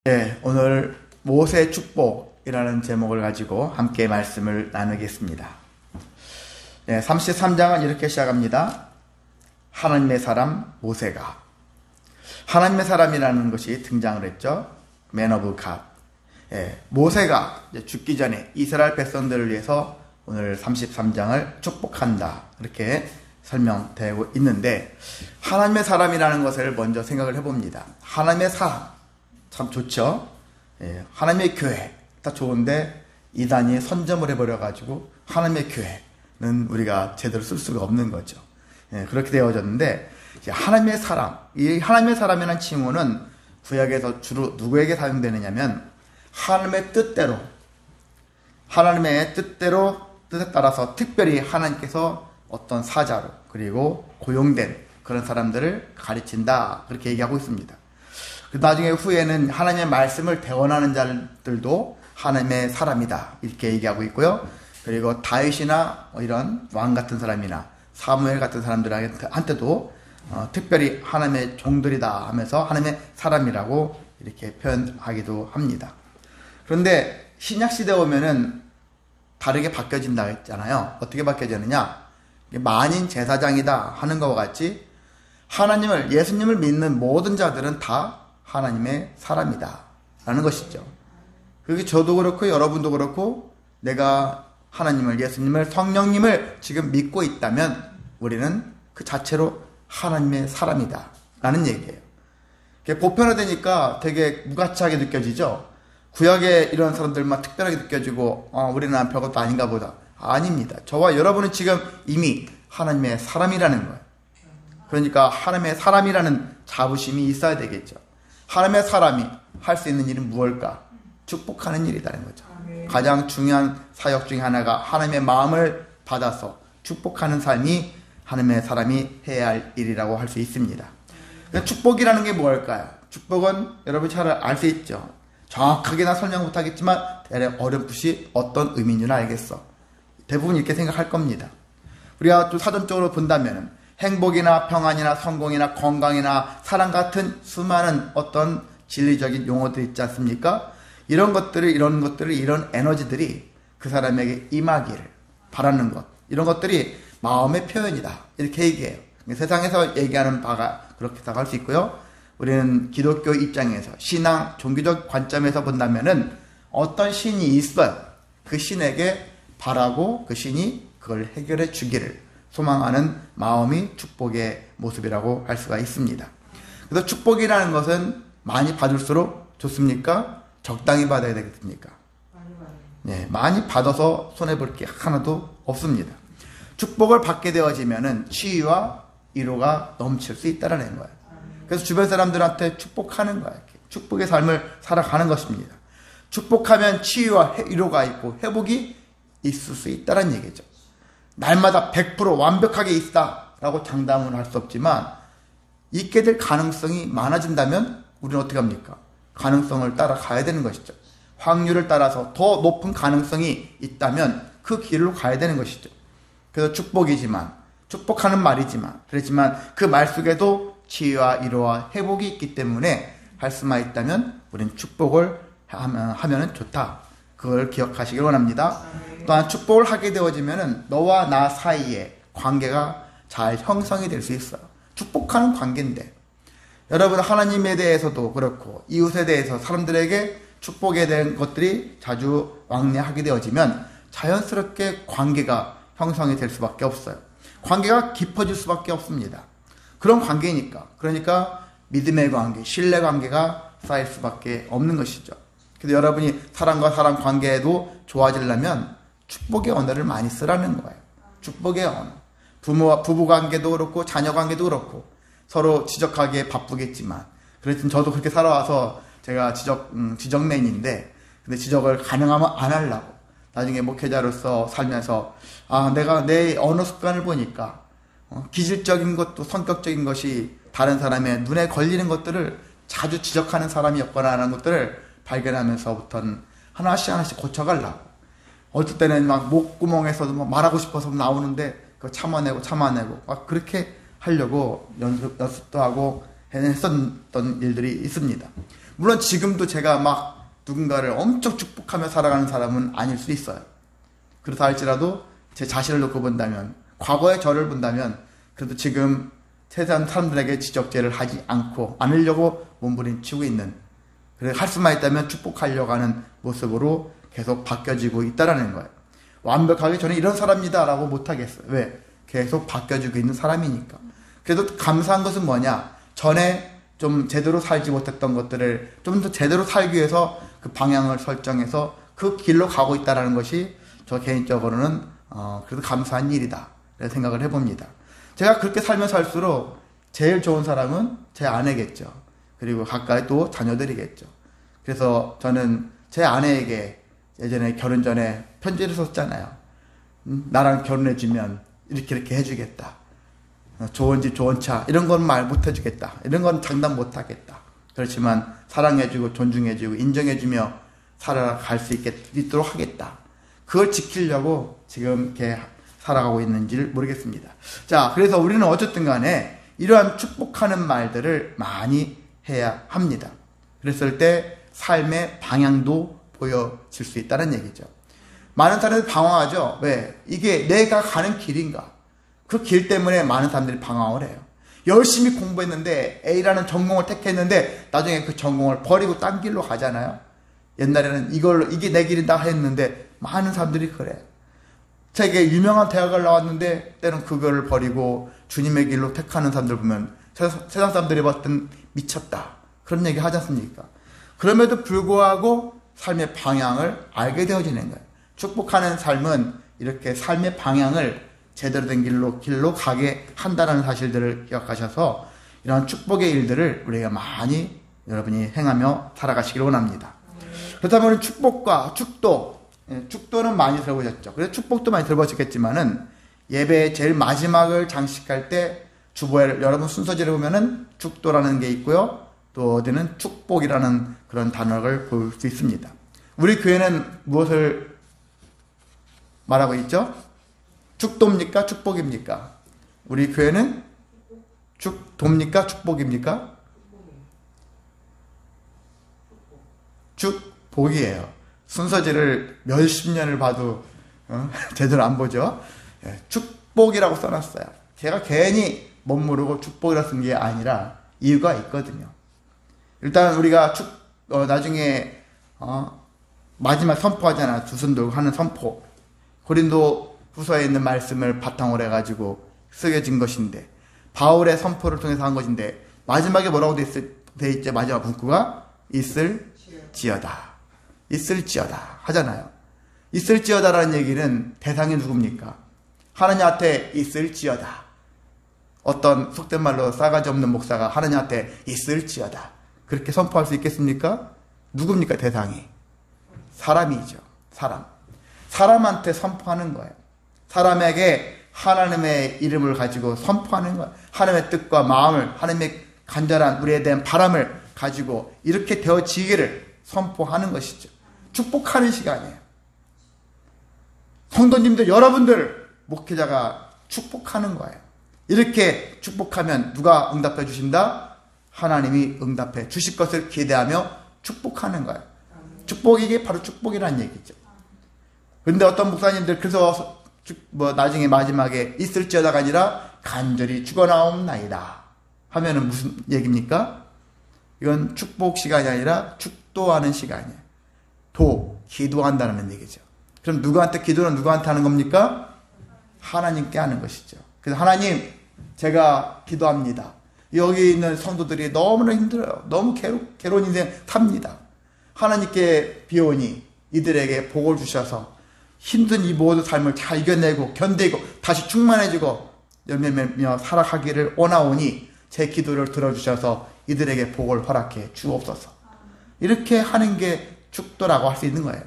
네, 오늘 모세의 축복이라는 제목을 가지고 함께 말씀을 나누겠습니다. 네, 33장은 이렇게 시작합니다. 하나님의 사람 모세가. 하나님의 사람이라는 것이 등장을 했죠. Man of God. 네, 모세가 죽기 전에 이스라엘 백성들을 위해서 오늘 33장을 축복한다. 이렇게 설명되고 있는데, 하나님의 사람이라는 것을 먼저 생각을 해봅니다. 하나님의 사람. 참 좋죠. 예, 하나님의 교회 다 좋은데 이단이 선점을 해버려가지고 하나님의 교회는 우리가 제대로 쓸 수가 없는 거죠. 예, 그렇게 되어졌는데, 하나님의 사람, 이 하나님의 사람이라는 칭호는 구약에서 주로 누구에게 사용되느냐면 하나님의 뜻대로, 하나님의 뜻에 따라서 특별히 하나님께서 어떤 사자로 그리고 고용된 그런 사람들을 가르친다, 그렇게 얘기하고 있습니다. 나중에 후에는 하나님의 말씀을 대언하는 자들도 하나님의 사람이다, 이렇게 얘기하고 있고요. 그리고 다윗이나 이런 왕 같은 사람이나 사무엘 같은 사람들한테도 특별히 하나님의 종들이다 하면서 하나님의 사람이라고 이렇게 표현하기도 합니다. 그런데 신약시대에 오면은 다르게 바뀌어진다 했잖아요. 어떻게 바뀌어지느냐, 만인 제사장이다 하는 것과 같이 하나님을, 예수님을 믿는 모든 자들은 다 하나님의 사람이다 라는 것이죠. 그게 저도 그렇고 여러분도 그렇고 내가 하나님을, 예수님을, 성령님을 지금 믿고 있다면 우리는 그 자체로 하나님의 사람이다 라는 얘기예요. 보편화되니까 되게 무가치하게 느껴지죠. 구약에 이런 사람들만 특별하게 느껴지고 우리는 별것도 아닌가 보다. 아닙니다. 저와 여러분은 지금 이미 하나님의 사람이라는 거예요. 그러니까 하나님의 사람이라는 자부심이 있어야 되겠죠. 하나님의 사람이 할 수 있는 일은 무엇일까? 축복하는 일이라는 거죠. 가장 중요한 사역 중에 하나가 하나님의 마음을 받아서 축복하는 삶이 하나님의 사람이 해야 할 일이라고 할 수 있습니다. 축복이라는 게 무엇일까요? 축복은 여러분이 잘 알 수 있죠. 정확하게나 설명 못하겠지만 대략 어렴풋이 어떤 의미인지는 알겠어. 대부분 이렇게 생각할 겁니다. 우리가 또 사전적으로 본다면 행복이나 평안이나 성공이나 건강이나 사랑 같은 수많은 어떤 진리적인 용어들이 있지 않습니까? 이런 것들이, 이런 에너지들이 그 사람에게 임하기를 바라는 것, 이런 것들이 마음의 표현이다, 이렇게 얘기해요. 세상에서 얘기하는 바가 그렇게 생각할 수 있고요. 우리는 기독교 입장에서, 신앙, 종교적 관점에서 본다면은 어떤 신이 있어요. 그 신에게 바라고 그 신이 그걸 해결해 주기를 소망하는 마음이 축복의 모습이라고 할 수가 있습니다. 그래서 축복이라는 것은 많이 받을수록 좋습니까? 적당히 받아야 되겠습니까? 네, 많이 받아서 손해볼 게 하나도 없습니다. 축복을 받게 되어지면은 치유와 위로가 넘칠 수 있다는 거예요. 그래서 주변 사람들한테 축복하는 거예요. 축복의 삶을 살아가는 것입니다. 축복하면 치유와 위로가 있고 회복이 있을 수 있다는 얘기죠. 날마다 100% 완벽하게 있다라고 장담은 할 수 없지만 있게 될 가능성이 많아진다면 우리는 어떻게 합니까? 가능성을 따라가야 되는 것이죠. 확률을 따라서 더 높은 가능성이 있다면 그 길로 가야 되는 것이죠. 그래서 축복이지만, 축복하는 말이지만, 그렇지만 그 말 속에도 치유와 위로와 회복이 있기 때문에 할 수만 있다면 우리는 축복을 하면 좋다. 그걸 기억하시길 원합니다. 또한 축복을 하게 되어지면 너와 나 사이에 관계가 잘 형성이 될 수 있어요. 축복하는 관계인데, 여러분 하나님에 대해서도 그렇고 이웃에 대해서 사람들에게 축복에 대한 것들이 자주 왕래하게 되어지면 자연스럽게 관계가 형성이 될 수밖에 없어요. 관계가 깊어질 수밖에 없습니다. 그런 관계니까. 그러니까 믿음의 관계, 신뢰 관계가 쌓일 수밖에 없는 것이죠. 그래서 여러분이 사람과 사람 관계에도 좋아지려면 축복의 언어를 많이 쓰라는 거예요. 축복의 언어. 부부 관계도 그렇고 자녀 관계도 그렇고 서로 지적하기에 바쁘겠지만, 그렇지만 저도 그렇게 살아와서 제가 지적맨인데, 근데 지적을 가능하면 안 하려고. 나중에 목회자로서 살면서 내가 내 언어 습관을 보니까 기질적인 것도 성격적인 것이 다른 사람의 눈에 걸리는 것들을 자주 지적하는 사람이었거나 하는 것들을 발견하면서부터는 하나씩 고쳐가려고. 어떨 때는 막 목구멍에서도 막 말하고 싶어서 나오는데 그거 참아내고 막 그렇게 하려고 연습도 하고 했었던 일들이 있습니다. 물론 지금도 제가 막 누군가를 엄청 축복하며 살아가는 사람은 아닐 수 있어요. 그렇다 할지라도 제 자신을 놓고 본다면, 과거의 저를 본다면 그래도 지금 세상 사람들에게 지적질을 하지 않으려고 몸부림치고 있는, 그래 할 수만 있다면 축복하려고 하는 모습으로 계속 바뀌어지고 있다라는 거예요. 완벽하게 저는 이런 사람이다 라고 못하겠어요. 왜? 계속 바뀌어지고 있는 사람이니까. 그래도 감사한 것은 뭐냐? 전에 좀 제대로 살지 못했던 것들을 좀 더 제대로 살기 위해서 그 방향을 설정해서 그 길로 가고 있다는 것이 저 개인적으로는 그래도 감사한 일이다 라는 생각을 해봅니다. 제가 그렇게 살면 살수록 제일 좋은 사람은 제 아내겠죠. 그리고 가까이 또 자녀들이겠죠. 그래서 저는 제 아내에게 예전에 결혼 전에 편지를 썼잖아요. 나랑 결혼해주면 이렇게 해주겠다. 좋은 집 좋은 차 이런 건 말 못해주겠다. 이런 건 장담 못하겠다. 그렇지만 사랑해주고 존중해주고 인정해주며 살아갈 수 있도록 하겠다. 그걸 지키려고 지금 이렇게 살아가고 있는지를 모르겠습니다. 자, 그래서 우리는 어쨌든 간에 이러한 축복하는 말들을 많이 해야 합니다. 그랬을 때 삶의 방향도 보여질 수 있다는 얘기죠. 많은 사람들이 방황하죠. 왜? 이게 내가 가는 길인가? 그 길 때문에 많은 사람들이 방황을 해요. 열심히 공부했는데 A라는 전공을 택했는데 나중에 그 전공을 버리고 딴 길로 가잖아요. 옛날에는 이게 내 길이다 했는데 많은 사람들이 그래. 되게 유명한 대학을 나왔는데 때는 그거를 버리고 주님의 길로 택하는 사람들 보면 세상 사람들이 봤을 땐 미쳤다. 그런 얘기 하지 않습니까? 그럼에도 불구하고 삶의 방향을 알게 되어지는 거예요. 축복하는 삶은 이렇게 삶의 방향을 제대로 된 길로 가게 한다는 사실들을 기억하셔서 이런 축복의 일들을 우리가 많이 여러분이 행하며 살아가시기를 원합니다. 그렇다면 축복과 축도는 많이 들어보셨죠. 그래서 축복도 많이 들어보셨겠지만은 예배의 제일 마지막을 장식할 때 주보에 여러분 순서지를 보면은 축도라는 게 있고요. 또 어디는 축복이라는 그런 단어를 볼 수 있습니다. 우리 교회는 무엇을 말하고 있죠? 축도입니까? 축복입니까? 우리 교회는 축도입니까? 축복입니까? 축복이에요. 순서지를 몇십 년을 봐도 제대로 안 보죠. 축복이라고 써놨어요. 제가 괜히 멋모르고 축복이라고 쓴 게 아니라 이유가 있거든요. 일단 우리가 나중에 마지막 선포하잖아. 두 손 들고 하는 선포. 고린도 후서에 있는 말씀을 바탕으로 해가지고 쓰여진 것인데 바울의 선포를 통해서 한 것인데 마지막에 뭐라고 돼 있죠? 마지막 문구가 있을지어다. 있을지어다 하잖아요. 있을지어다라는 얘기는 대상이 누굽니까? 하나님 앞에 있을지어다. 어떤 속된 말로 싸가지 없는 목사가 하나님 앞에 있을지어다. 그렇게 선포할 수 있겠습니까? 누굽니까 대상이? 사람이죠. 사람한테 선포하는 거예요. 사람에게 하나님의 이름을 가지고 선포하는 거예요. 하나님의 뜻과 마음을, 하나님의 간절한 우리에 대한 바람을 가지고 이렇게 되어지기를 선포하는 것이죠. 축복하는 시간이에요. 성도님들 여러분들 목회자가 축복하는 거예요. 이렇게 축복하면 누가 응답해 주신다? 하나님이 응답해 주실 것을 기대하며 축복하는 거예요. 축복이 이게 바로 축복이라는 얘기죠. 그런데 어떤 목사님들 그래서 나중에 마지막에 있을지어다가 아니라 간절히 죽어나옵나이다 하면은 무슨 얘기입니까? 이건 축복 시간이 아니라 축도하는 시간이에요. 기도한다는 얘기죠. 그럼 누구한테 기도는 누구한테 하는 겁니까? 하나님께 하는 것이죠. 그래서 하나님 제가 기도합니다. 여기 있는 성도들이 너무나 힘들어요. 너무 괴로운 인생 삽니다. 하나님께 비오니 이들에게 복을 주셔서 힘든 이 모든 삶을 잘 이겨내고 견디고 다시 충만해지고 열매맺며 살아가기를 원하오니 제 기도를 들어주셔서 이들에게 복을 허락해 주옵소서. 이렇게 하는 게 축도라고 할 수 있는 거예요.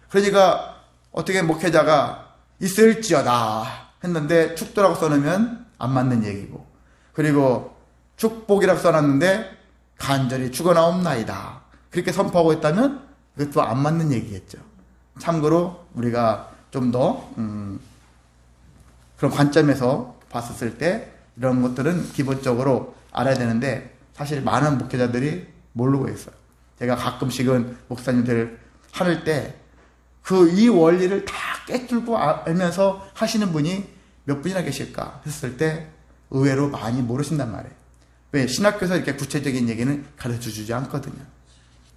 그러니까 어떻게 목회자가 있을지어다 했는데 축도라고 써놓으면 안 맞는 얘기고, 그리고 축복이라고 써놨는데 간절히 죽어나옵나이다 그렇게 선포하고 있다면 그것도 안 맞는 얘기겠죠. 참고로 우리가 좀 더 그런 관점에서 봤었을 때 이런 것들은 기본적으로 알아야 되는데 사실 많은 목회자들이 모르고 있어요. 제가 가끔씩은 목사님들 하를 때 이 원리를 다 꿰뚫고 알면서 하시는 분이 몇 분이나 계실까 했을 때 의외로 많이 모르신단 말이에요. 왜? 신학교에서 이렇게 구체적인 얘기는 가르쳐 주지 않거든요.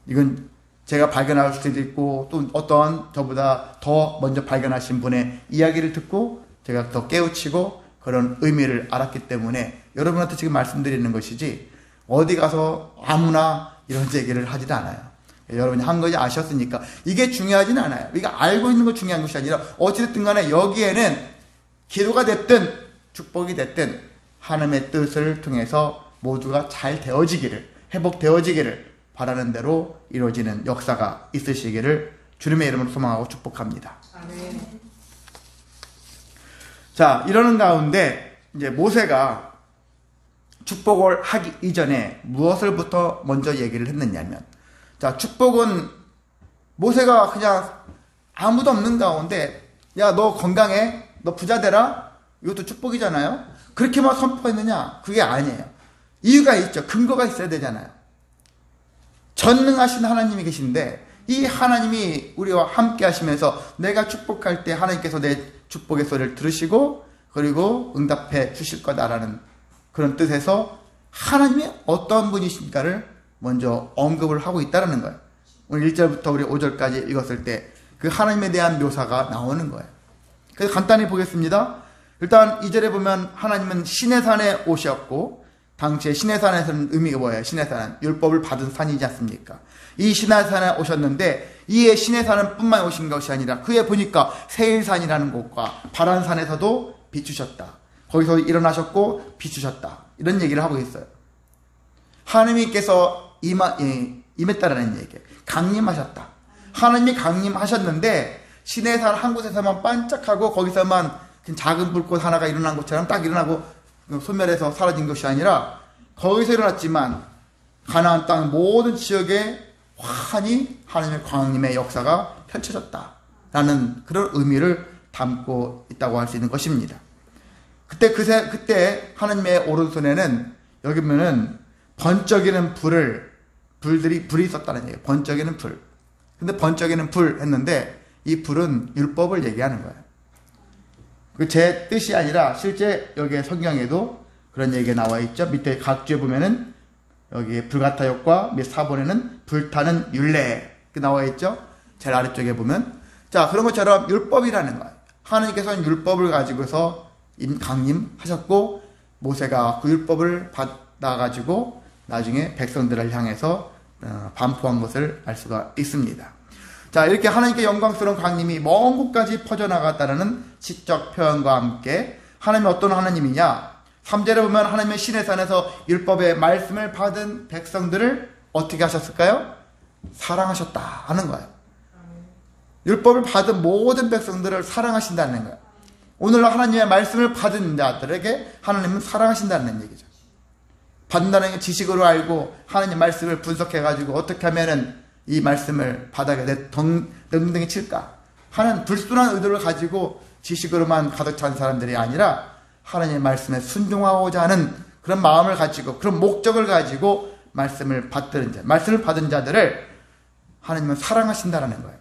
이건 제가 발견할 수도 있고 또 어떤 저보다 더 먼저 발견하신 분의 이야기를 듣고 제가 더 깨우치고 그런 의미를 알았기 때문에 여러분한테 지금 말씀드리는 것이지 어디 가서 아무나 이런 얘기를 하지도 않아요. 여러분이 한 것이 아셨으니까 이게 중요하진 않아요. 우리가 알고 있는 것 중요한 것이 아니라 어찌됐든 간에 여기에는 기도가 됐든 축복이 됐든 하나님의 뜻을 통해서 모두가 잘 되어지기를, 회복되어지기를 바라는 대로 이루어지는 역사가 있으시기를 주님의 이름으로 소망하고 축복합니다. 아멘. 자, 이러는 가운데 이제 모세가 축복을 하기 이전에 무엇을부터 먼저 얘기를 했느냐면, 자, 축복은 모세가 그냥 아무도 없는 가운데 야, 너 건강해, 너 부자 되라, 이것도 축복이잖아요. 그렇게만 선포했느냐? 그게 아니에요. 이유가 있죠. 근거가 있어야 되잖아요. 전능하신 하나님이 계신데 이 하나님이 우리와 함께 하시면서 내가 축복할 때 하나님께서 내 축복의 소리를 들으시고 그리고 응답해 주실 거다라는 그런 뜻에서 하나님이 어떤 분이신가를 먼저 언급을 하고 있다는 거예요. 오늘 1절부터 우리 5절까지 읽었을 때 그 하나님에 대한 묘사가 나오는 거예요. 그래서 간단히 보겠습니다. 일단 2절에 보면 하나님은 시내산에 오셨고, 당시에 시내산에서는 의미가 뭐예요? 시내산은 율법을 받은 산이지 않습니까? 이 시내산에 오셨는데 이에 시내산은 뿐만 오신 것이 아니라 그에 보니까 세일산이라는 곳과 바란산에서도 비추셨다. 거기서 일어나셨고 비추셨다. 이런 얘기를 하고 있어요. 하나님께서 임했다라는 얘기예요. 강림하셨다. 하나님이 강림하셨는데 시내산 한 곳에서만 반짝하고 거기서만 작은 불꽃 하나가 일어난 것처럼 딱 일어나고 소멸해서 사라진 것이 아니라 거기서 일어났지만 가나안 땅 모든 지역에 환히 하나님의 강림의 역사가 펼쳐졌다라는 그런 의미를 담고 있다고 할 수 있는 것입니다. 그때 하나님의 오른손에는 여기 보면은 번쩍이는 불이 있었다는 얘기예요. 번쩍이는 불. 근데 번쩍이는 불 했는데 이 불은 율법을 얘기하는 거예요. 제 뜻이 아니라 실제 여기 성경에도 그런 얘기가 나와 있죠. 밑에 각주에 보면은 여기 불가타역과 및 사본에는 불타는 율례 나와 있죠. 제일 아래쪽에 보면 자 그런 것처럼 율법이라는 거예요. 하나님께서는 율법을 가지고서 강림하셨고 모세가 그 율법을 받아가지고 나중에 백성들을 향해서 반포한 것을 알 수가 있습니다. 자, 이렇게 하나님께 영광스러운 강림이 먼 곳까지 퍼져나갔다는 시적 표현과 함께 하나님이 어떤 하나님이냐? 3절에 보면 하나님의 시내산에서 율법의 말씀을 받은 백성들을 어떻게 하셨을까요? 사랑하셨다 하는 거예요. 율법을 받은 모든 백성들을 사랑하신다는 거예요. 오늘날 하나님의 말씀을 받은 자들에게 하나님은 사랑하신다는 얘기죠. 받는다는 지식으로 알고 하나님 말씀을 분석해가지고 어떻게 하면은 이 말씀을 바닥에 내 덩덩이 칠까 하는 불순한 의도를 가지고 지식으로만 가득 찬 사람들이 아니라 하나님의 말씀에 순종하고자 하는 그런 마음을 가지고 그런 목적을 가지고 말씀을 받은 자들을 하나님은 사랑하신다는 거예요.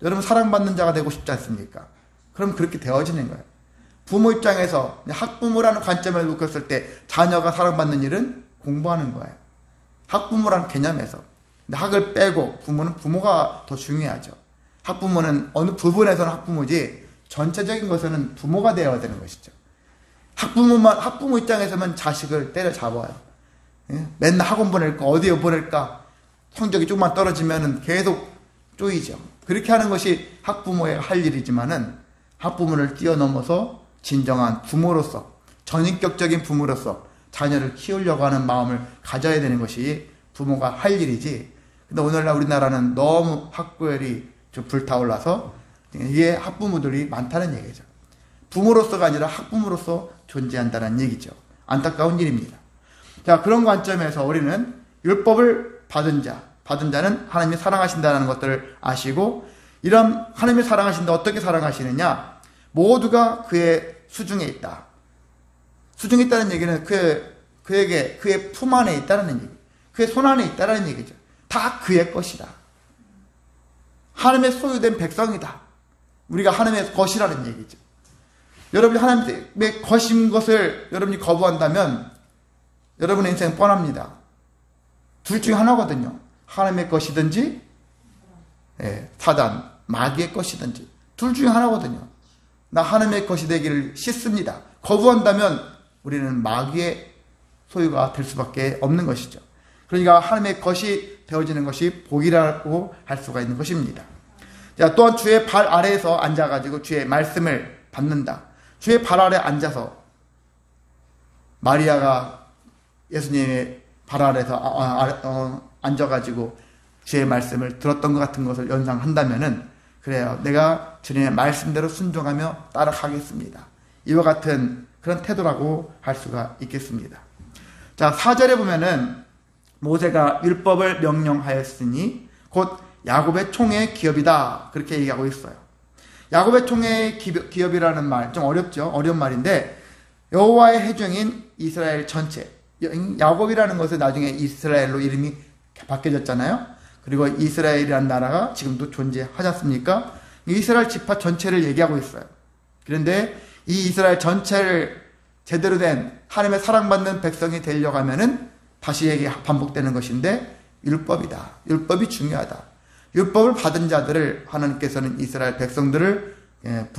여러분 사랑받는 자가 되고 싶지 않습니까? 그럼 그렇게 되어지는 거예요. 부모 입장에서 학부모라는 관점을 놓았을 때 자녀가 사랑받는 일은 공부하는 거예요. 학부모라는 개념에서. 근데 학을 빼고 부모는 부모가 더 중요하죠. 학부모는 어느 부분에서는 학부모지 전체적인 것에는 부모가 되어야 되는 것이죠. 학부모 입장에서만 자식을 때려잡아요. 맨날 학원 보낼까 어디에 보낼까 성적이 조금만 떨어지면은 계속 쪼이죠. 그렇게 하는 것이 학부모의 할 일이지만은 학부모를 뛰어넘어서 진정한 부모로서 전인격적인 부모로서 자녀를 키우려고 하는 마음을 가져야 되는 것이 부모가 할 일이지. 근데 오늘날 우리나라는 너무 학구열이 좀 불타올라서 이게 학부모들이 많다는 얘기죠. 부모로서가 아니라 학부모로서 존재한다는 얘기죠. 안타까운 일입니다. 자, 그런 관점에서 우리는 율법을 받은 자는 하나님이 사랑하신다는 것들을 아시고 이런 하나님이 사랑하신다 어떻게 사랑하시느냐? 모두가 그의 수중에 있다. 수중에 있다는 얘기는 그의 품 안에 있다는 얘기, 그의 손 안에 있다는 얘기죠. 다 그의 것이다. 하나님의 소유된 백성이다. 우리가 하나님의 것이라는 얘기죠. 여러분이 하나님의 것인 것을 여러분이 거부한다면 여러분의 인생은 뻔합니다. 둘 중에 하나거든요. 하나님의 것이든지 사단, 마귀의 것이든지 둘 중에 하나거든요. 나 하나님의 것이 되기를 싫습니다. 거부한다면 우리는 마귀의 소유가 될 수밖에 없는 것이죠. 그러니까 하나님의 것이 되어지는 것이 복이라고 할 수가 있는 것입니다. 자, 또한 주의 발 아래에서 앉아가지고 주의 말씀을 받는다. 주의 발 아래 앉아서 마리아가 예수님의 발 아래에서 앉아가지고 주의 말씀을 들었던 것 같은 것을 연상한다면은 그래요. 내가 주님의 말씀대로 순종하며 따라가겠습니다. 이와 같은 그런 태도라고 할 수가 있겠습니다. 자, 4절에 보면은 모세가 율법을 명령하였으니 곧 야곱의 총의 기업이다. 그렇게 얘기하고 있어요. 야곱의 총의 기업이라는 말 좀 어렵죠. 어려운 말인데 여호와의 회중인 이스라엘 전체. 야곱이라는 것은 나중에 이스라엘로 이름이 바뀌어졌잖아요. 그리고 이스라엘이라는 나라가 지금도 존재하지 않습니까? 이스라엘 지파 전체를 얘기하고 있어요. 그런데 이 이스라엘 전체를 제대로 된 하나님의 사랑받는 백성이 되려고 하면은 다시 얘기 반복되는 것인데 율법이다. 율법이 중요하다. 율법을 받은 자들을 하나님께서는 이스라엘 백성들을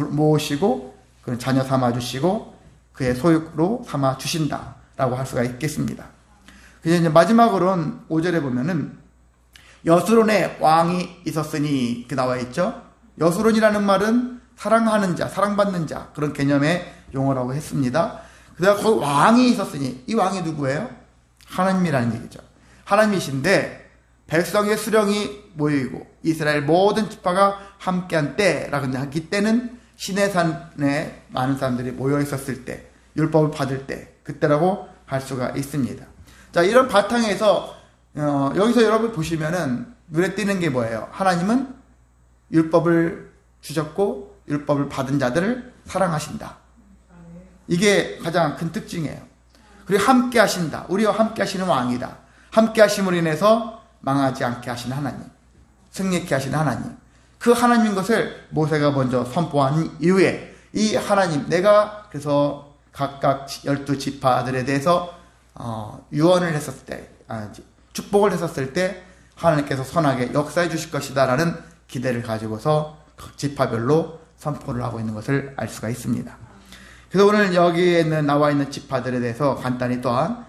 모으시고 그런 자녀 삼아 주시고 그의 소유로 삼아 주신다라고 할 수가 있겠습니다. 이제 마지막으로는 5절에 보면은 여수론에 왕이 있었으니 그 나와 있죠. 여수론이라는 말은 사랑하는 자, 사랑받는 자 그런 개념의 용어라고 했습니다. 그래서 거기 왕이 있었으니 이 왕이 누구예요? 하나님이라는 얘기죠. 하나님이신데 백성의 수령이 모이고 이스라엘 모든 지파가 함께한 때라고 하기 때는 시내산에 많은 사람들이 모여 있었을 때 율법을 받을 때 그때라고 할 수가 있습니다. 자, 이런 바탕에서 여기서 여러분 보시면은 눈에 띄는 게 뭐예요? 하나님은 율법을 주셨고 율법을 받은 자들을 사랑하신다. 이게 가장 큰 특징이에요. 그리고 함께 하신다. 우리와 함께 하시는 왕이다. 함께 하심으로 인해서 망하지 않게 하시는 하나님, 승리케 하시는 하나님, 그 하나님인 것을 모세가 먼저 선포한 이후에 이 하나님, 내가 그래서 각각 12지파들에 대해서 유언을 했었을 때, 축복을 했었을 때 하나님께서 선하게 역사해 주실 것이다 라는 기대를 가지고서 각 지파별로 선포를 하고 있는 것을 알 수가 있습니다. 그래서 오늘 여기에 나와 있는 지파들에 대해서 간단히 또한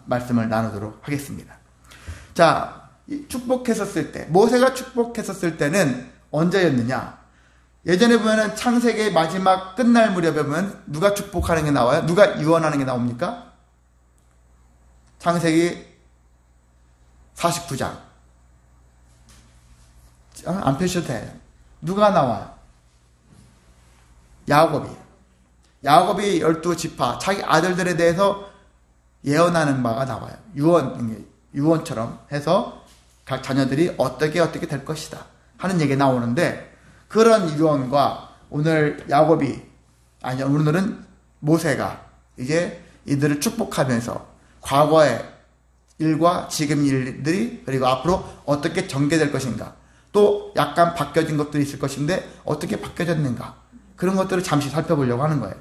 말씀을 나누도록 하겠습니다. 자, 축복했었을 때, 모세가 축복했었을 때는 언제였느냐? 예전에 보면은 창세기의 마지막 끝날 무렵에 보면 누가 축복하는 게 나와요? 누가 유언하는 게 나옵니까? 창세기 49장. 안 펴셔도 돼요. 누가 나와요? 야곱이 12지파, 자기 아들들에 대해서 예언하는 바가 나와요. 유언처럼 해서 각 자녀들이 어떻게 될 것이다 하는 얘기가 나오는데 그런 유언과 오늘 오늘은 모세가 이제 이들을 축복하면서 과거의 일과 지금 일들이 그리고 앞으로 어떻게 전개될 것인가 또 약간 바뀌어진 것들이 있을 것인데 어떻게 바뀌어졌는가 그런 것들을 잠시 살펴보려고 하는 거예요.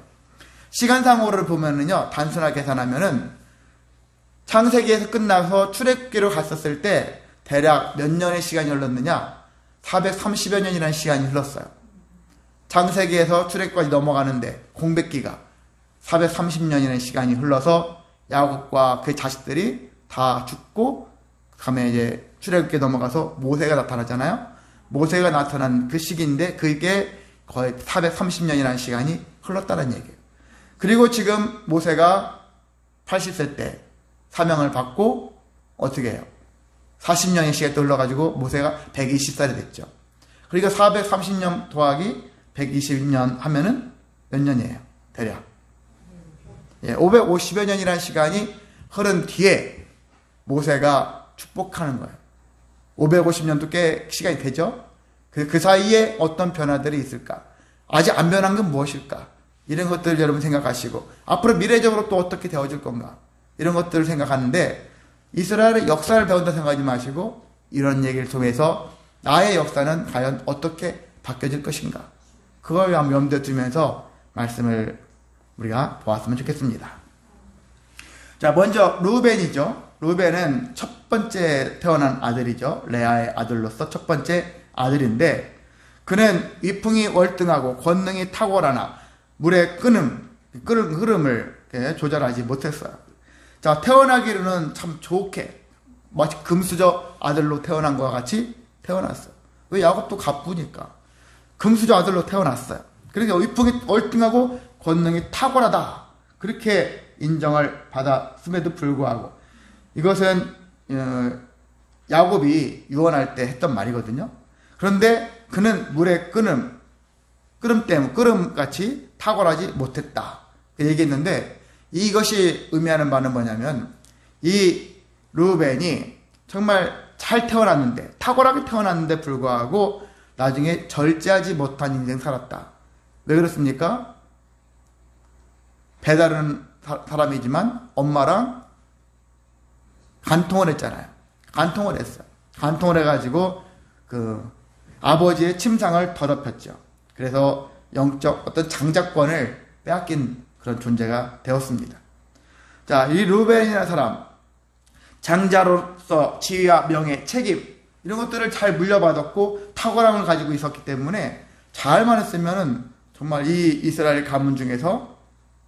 시간상으로 보면은요, 단순하게 계산하면은 창세기에서 끝나서 출애굽기로 갔었을 때 대략 몇 년의 시간이 흘렀느냐? 430여 년이라는 시간이 흘렀어요. 창세기에서 출애굽까지 넘어가는데 공백기가 430년이라는 시간이 흘러서 야곱과 그의 자식들이 다 죽고 그다음에 이제 출애굽기에 넘어가서 모세가 나타나잖아요. 모세가 나타난 그 시기인데 그게 거의 430년이라는 시간이 흘렀다는 얘기예요. 그리고 지금 모세가 80세 때 사명을 받고 어떻게 해요? 40년의 시간이 또 흘러가지고 모세가 120살이 됐죠. 그러니까 430년 더하기 120년 하면은 몇 년이에요? 대략 550여 년이라는 시간이 흐른 뒤에 모세가 축복하는 거예요. 550년도 꽤 시간이 되죠. 그 사이에 어떤 변화들이 있을까? 아직 안 변한 건 무엇일까? 이런 것들을 여러분 생각하시고 앞으로 미래적으로 또 어떻게 되어질 건가? 이런 것들을 생각하는데 이스라엘의 역사를 배운다 생각하지 마시고 이런 얘기를 통해서 나의 역사는 과연 어떻게 바뀌어질 것인가, 그걸 염두에 두면서 말씀을 우리가 보았으면 좋겠습니다. 자, 먼저 루벤이죠. 루벤은 첫 번째 태어난 아들이죠. 레아의 아들로서 첫 번째 아들인데, 그는 위풍이 월등하고 권능이 탁월하나 물의 흐름을 조절하지 못했어요. 자, 태어나기로는 참 좋게 마치 금수저 아들로 태어난 것과 같이 태어났어요. 왜? 야곱도 갑부니까 금수저 아들로 태어났어요. 그러니까 위풍이 월등하고 권능이 탁월하다, 그렇게 인정을 받았음에도 불구하고, 이것은 야곱이 유언할 때 했던 말이거든요. 그런데 그는 물의 끓음같이 탁월하지 못했다, 얘기했는데, 이것이 의미하는 바는 뭐냐면, 이 르우벤이 정말 잘 태어났는데, 탁월하게 태어났는데 불구하고 나중에 절제하지 못한 인생 살았다. 왜 그렇습니까? 배다른 사람이지만 엄마랑 간통을 했잖아요. 간통을 했어요. 간통을 해가지고 그 아버지의 침상을 더럽혔죠. 그래서 영적 어떤 장자권을 빼앗긴 그런 존재가 되었습니다. 자, 이 르우벤이라는 사람, 장자로서 지위와 명예, 책임, 이런 것들을 잘 물려받았고 탁월함을 가지고 있었기 때문에 잘만 했으면은 정말 이 이스라엘 가문 중에서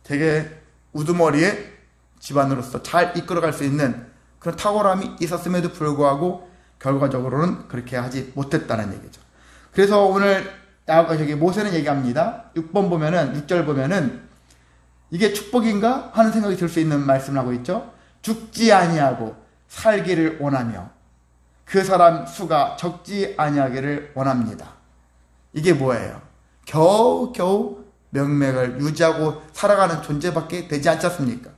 되게 우두머리의 집안으로서 잘 이끌어갈 수 있는 그런 탁월함이 있었음에도 불구하고 결과적으로는 그렇게 하지 못했다는 얘기죠. 그래서 오늘 저기 모세는 얘기합니다. 6번 보면은, 6절 보면은 이게 축복인가 하는 생각이 들 수 있는 말씀을 하고 있죠. 죽지 아니하고 살기를 원하며 그 사람 수가 적지 아니하기를 원합니다. 이게 뭐예요? 겨우겨우 명맥을 유지하고 살아가는 존재밖에 되지 않지 않습니까?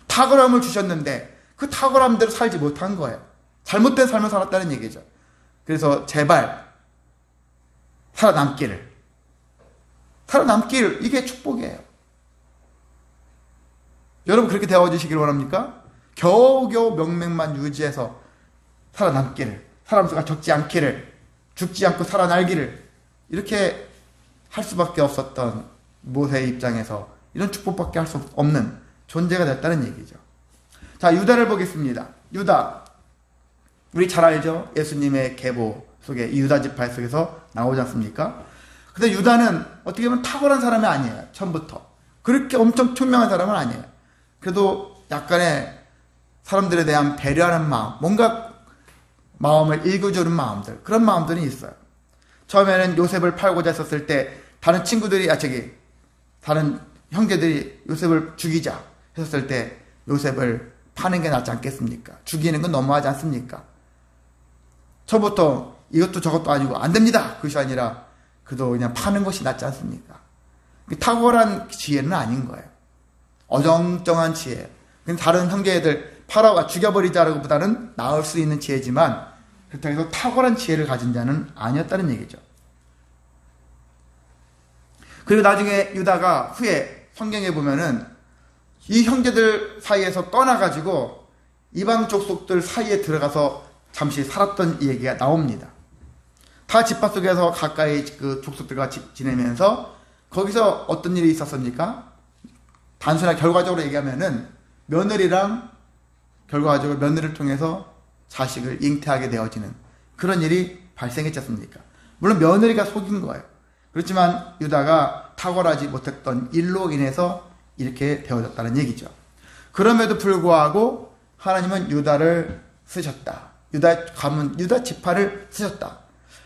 탁월함을 주셨는데 그 탁월함대로 살지 못한 거예요. 잘못된 삶을 살았다는 얘기죠. 그래서 제발 살아남기를, 이게 축복이에요. 여러분 그렇게 되어주시길 원합니까? 겨우겨우 명맥만 유지해서 살아남기를, 사람 수가 적지 않기를, 죽지 않고 살아날기를, 이렇게 할 수밖에 없었던 모세의 입장에서 이런 축복밖에 할 수 없는 존재가 됐다는 얘기죠. 자, 유다를 보겠습니다. 유다, 우리 잘 알죠? 예수님의 계보 속에, 이 유다 지파 속에서 나오지 않습니까? 근데 유다는 어떻게 보면 탁월한 사람이 아니에요. 처음부터 그렇게 엄청 투명한 사람은 아니에요. 그래도 약간의 사람들에 대한 배려하는 마음, 뭔가 마음을 읽어주는 마음들, 그런 마음들이 있어요. 처음에는 요셉을 팔고자 했었을 때 다른 친구들이, 다른 형제들이 요셉을 죽이자 했었을 때 요셉을 파는 게 낫지 않겠습니까? 죽이는 건 너무하지 않습니까? 처음부터 이것도 저것도 아니고 안 됩니다, 그것이 아니라 그도 그냥 파는 것이 낫지 않습니까? 탁월한 지혜는 아닌 거예요. 어정쩡한 지혜. 다른 형제들 팔아가 죽여버리자라고 보다는 나을 수 있는 지혜지만, 그렇다고 해서 탁월한 지혜를 가진 자는 아니었다는 얘기죠. 그리고 나중에 유다가 후에 성경에 보면은 이 형제들 사이에서 떠나가지고 이방 족속들 사이에 들어가서 잠시 살았던 얘기가 나옵니다. 다 지파 속에서 가까이 그 족속들과 지내면서 거기서 어떤 일이 있었습니까? 단순하게 결과적으로 얘기하면은 며느리랑 결과적으로 며느리를 통해서 자식을 잉태하게 되어지는 그런 일이 발생했지 않습니까? 물론 며느리가 속인 거예요. 그렇지만 유다가 탁월하지 못했던 일로 인해서 이렇게 되어졌다는 얘기죠. 그럼에도 불구하고 하나님은 유다를 쓰셨다. 유다 지파를 쓰셨다.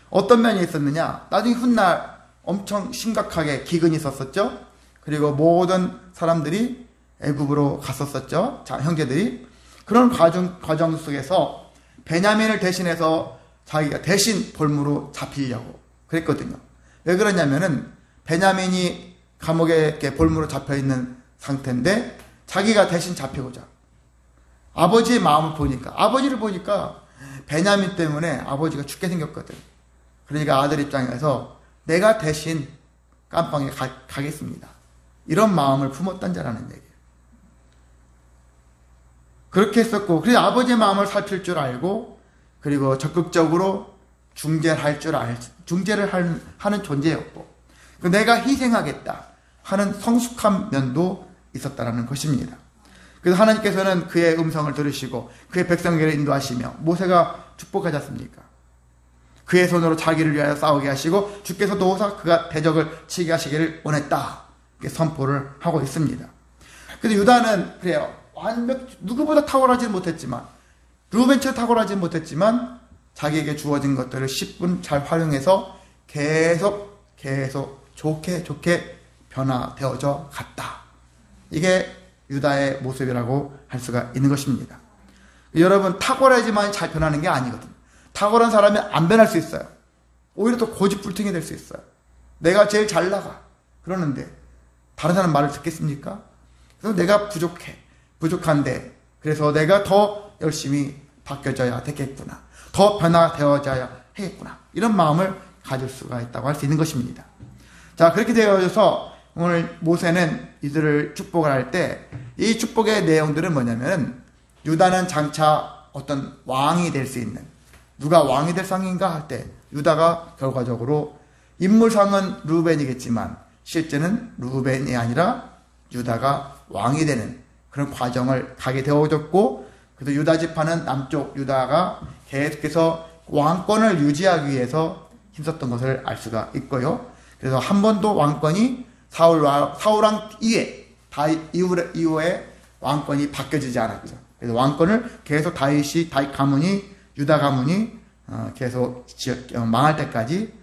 어떤 면이 있었느냐? 나중에 훗날 엄청 심각하게 기근이 있었었죠. 그리고 모든 사람들이 애굽으로 갔었었죠. 자, 형제들이. 그런 과정 속에서 베냐민을 대신해서 자기가 대신 볼무로 잡히려고 그랬거든요. 왜 그러냐면은 베냐민이 감옥에 이렇게 볼무로 잡혀있는 상태인데 자기가 대신 잡히고자. 아버지의 마음을 보니까, 아버지를 보니까 베냐민 때문에 아버지가 죽게 생겼거든. 그러니까 아들 입장에서 내가 대신 깜빵에 가겠습니다. 이런 마음을 품었단 자라는 얘기예요. 그렇게 했었고, 그래서 아버지의 마음을 살필 줄 알고, 그리고 적극적으로 중재를 하는 존재였고, 내가 희생하겠다 하는 성숙한 면도 있었다는 것입니다. 그래서 하나님께서는 그의 음성을 들으시고 그의 백성에게 인도하시며, 모세가 축복하지 않습니까? 그의 손으로 자기를 위하여 싸우게 하시고 주께서도 그가 대적을 치게 하시기를 원했다, 이렇게 선포를 하고 있습니다. 그래서 유다는 그래요, 누구보다 탁월하지 못했지만, 루벤처럼 탁월하지 못했지만 자기에게 주어진 것들을 10분 잘 활용해서 계속 좋게 변화되어져 갔다. 이게 유다의 모습이라고 할 수가 있는 것입니다. 여러분, 탁월하지만 잘 변하는 게 아니거든요. 탁월한 사람이 안 변할 수 있어요. 오히려 더 고집불통이 될 수 있어요. 내가 제일 잘 나가 그러는데 다른 사람 말을 듣겠습니까? 그래서 내가 부족한데, 그래서 내가 더 열심히 바뀌어져야 되겠구나, 더 변화되어져야 하겠구나, 이런 마음을 가질 수가 있다고 할 수 있는 것입니다. 자, 그렇게 되어져서 오늘 모세는 이들을 축복을 할 때, 이 축복의 내용들은 뭐냐면, 유다는 장차 어떤 왕이 될 수 있는, 누가 왕이 될 상인가 할 때 유다가 결과적으로 인물상은 루벤이겠지만 실제는 루벤이 아니라 유다가 왕이 되는 그런 과정을 가게 되어졌고, 그래서 유다 지파는 남쪽 유다가 계속해서 왕권을 유지하기 위해서 힘썼던 것을 알 수가 있고요. 그래서 한 번도 왕권이 사울왕 이후에 왕권이 바뀌어지지 않았죠. 그래서 왕권을 계속 유다 가문이 계속 망할 때까지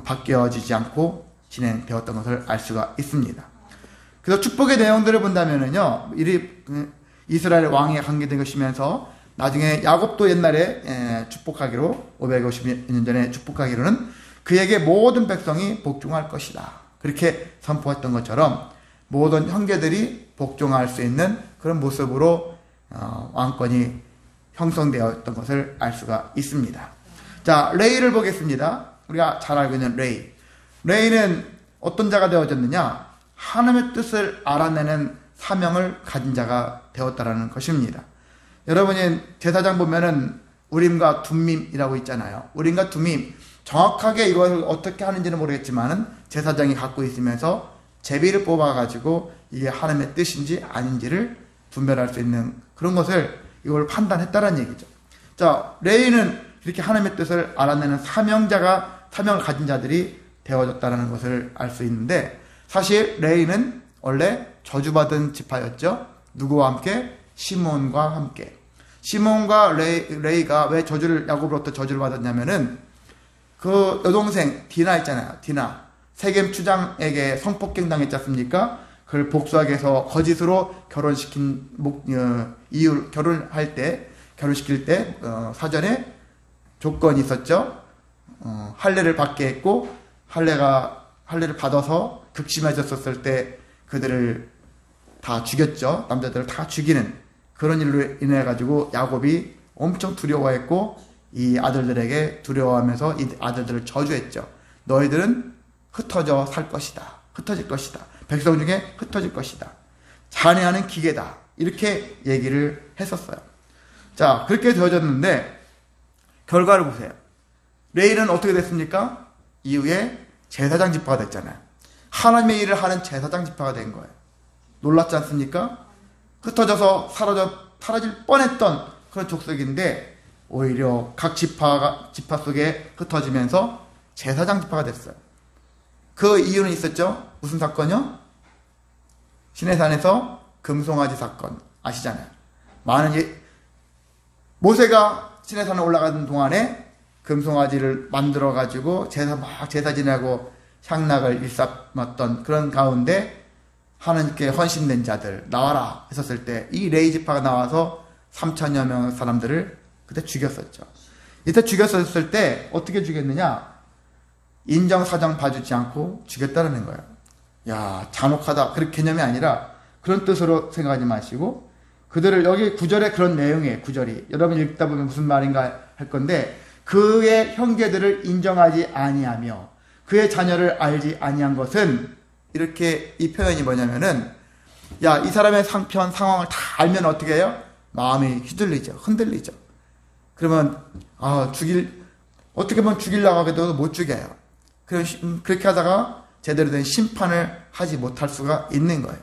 바뀌어지지 않고 진행되었던 것을 알 수가 있습니다. 그래서 축복의 내용들을 본다면은요, 이스라엘 왕에 관계된 것이면서 나중에 야곱도 옛날에 축복하기로 550년 전에 축복하기로는 그에게 모든 백성이 복종할 것이다, 그렇게 선포했던 것처럼 모든 형제들이 복종할 수 있는 그런 모습으로 왕권이 형성되었던 것을 알 수가 있습니다. 자, 레이를 보겠습니다. 우리가 잘 알고 있는 레이는 어떤 자가 되어졌느냐? 하나님의 뜻을 알아내는 사명을 가진 자가 되었다라는 것입니다. 여러분이 제사장 보면은 우림과 둠밈이라고 있잖아요. 우림과 둠밈, 정확하게 이것을 어떻게 하는지는 모르겠지만은 제사장이 갖고 있으면서 제비를 뽑아가지고 이게 하나님의 뜻인지 아닌지를 분별할 수 있는 그런 것을 이걸 판단했다는 얘기죠. 자, 레이는 이렇게 하나님의 뜻을 알아내는 사명을 가진 자들이 되어졌다는 것을 알 수 있는데, 사실 레이는 원래 저주받은 지파였죠. 누구와 함께? 시몬과 함께. 시몬과 레이가 왜 야곱으로부터 저주를 받았냐면은, 그 여동생 디나 있잖아요. 디나. 세겜 추장에게 성폭행 당했지 않습니까? 그걸 복수하기 위해서 거짓으로 결혼시킨 결혼시킬 때 사전에 조건이 있었죠. 할례를 받게 했고, 할례를 받아서 극심해졌었을 때 그들을 다 죽였죠. 남자들을 다 죽이는 그런 일로 인해 가지고 야곱이 엄청 두려워했고, 이 아들들에게 두려워하면서 이 아들들을 저주했죠. 너희들은 흩어져 살 것이다. 흩어질 것이다. 백성 중에 흩어질 것이다. 잔해하는 기계다. 이렇게 얘기를 했었어요. 자, 그렇게 되어졌는데 결과를 보세요. 레이는 어떻게 됐습니까? 이후에 제사장 지파가 됐잖아요. 하나님의 일을 하는 제사장 지파가 된 거예요. 놀랍지 않습니까? 흩어져서 사라질 뻔했던 그런 족속인데 오히려 각 지파 속에 흩어지면서 제사장 지파가 됐어요. 그 이유는 있었죠. 무슨 사건이요? 시내산에서 금송아지 사건 아시잖아요. 모세가 시내산에 올라가는 동안에 금송아지를 만들어 가지고 제사 지내고 향락을 일삼았던 그런 가운데 하나님께 헌신된 자들 나와라 했었을 때 이 레이 지파가 나와서 3,000여 명 사람들을 그때 죽였었죠. 이때 죽였었을 때 어떻게 죽였느냐? 인정사정 봐주지 않고 죽였다는 거예요. 야, 잔혹하다. 그런 개념이 아니라 그런 뜻으로 생각하지 마시고, 그들을 여기 구절에 그런 내용이에요. 구절이 여러분 읽다 보면 무슨 말인가 할 건데, 그의 형제들을 인정하지 아니하며 그의 자녀를 알지 아니한 것은, 이렇게 이 표현이 뭐냐면은, 야, 이 사람의 상황을 다 알면 어떻게 해요? 마음이 흔들리죠. 그러면 어떻게 보면 죽이려고 해도 못 죽여요. 그렇게 하다가 제대로 된 심판을 하지 못할 수가 있는 거예요.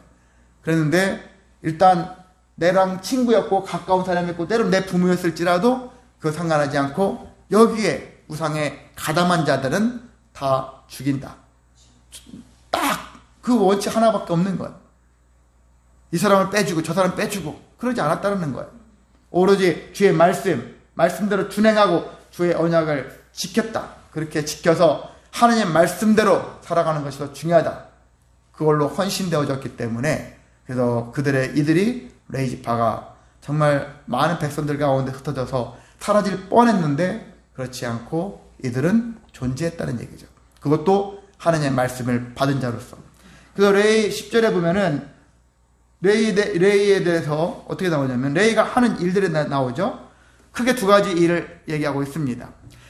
그랬는데 일단 내랑 친구였고 가까운 사람이었고 때로는 내 부모였을지라도 그거 상관하지 않고 여기에 우상에 가담한 자들은 다 죽인다. 딱 그 원칙 하나밖에 없는 거예요. 이 사람을 빼주고 저 사람 빼주고 그러지 않았다는 거예요. 오로지 주의 말씀대로 준행하고 주의 언약을 지켰다. 그렇게 지켜서 하나님 말씀대로 살아가는 것이 더 중요하다. 그걸로 헌신되어졌기 때문에 그래서 이들이 레위 지파가 정말 많은 백성들 가운데 흩어져서 사라질 뻔했는데 그렇지 않고 이들은 존재했다는 얘기죠. 그것도 하나님의 말씀을 받은 자로서. 그래서 레위 10절에 보면은 레위에 대해서 어떻게 나오냐면 레위가 하는 일들이 나오죠. 크게 두 가지 일을 얘기하고 있습니다.